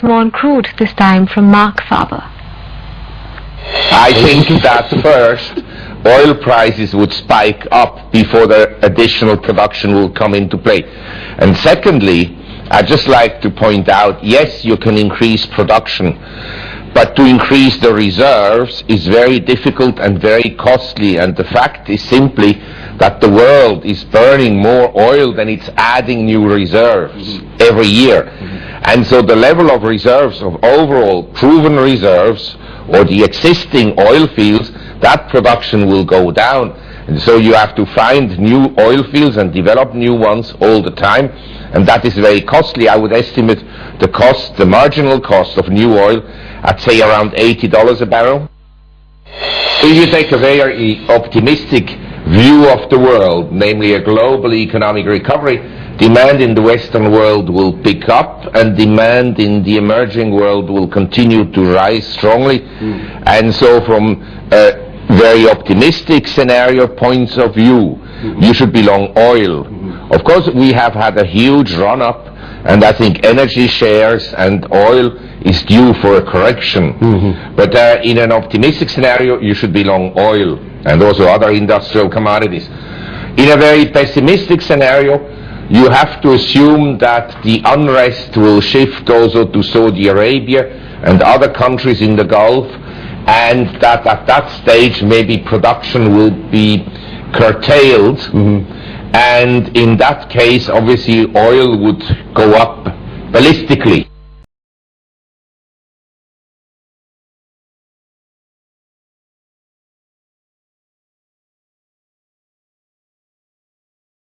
More on crude, this time from Marc Faber. I think that first, oil prices would spike up before the additional production will come into play. And secondly, I'd just like to point out, yes, you can increase production, but to increase the reserves is very difficult and very costly, and the fact is simply that the world is burning more oil than it's adding new reserves every year. And so the level of reserves, of overall proven reserves, or the existing oil fields, that production will go down. And so you have to find new oil fields and develop new ones all the time, and that is very costly. I would estimate the cost, the marginal cost of new oil, at say around $80 a barrel. If you take a very optimistic view of the world, namely a global economic recovery, demand in the Western world will pick up and demand in the emerging world will continue to rise strongly. And so from very optimistic scenario points of view, you should be long oil. Of course, we have had a huge run-up, and I think energy shares and oil is due for a correction. But in an optimistic scenario, you should be long oil and also other industrial commodities. In a very pessimistic scenario, you have to assume that the unrest will shift also to Saudi Arabia and other countries in the Gulf, and that at that stage maybe production will be curtailed, and in that case obviously oil would go up ballistically.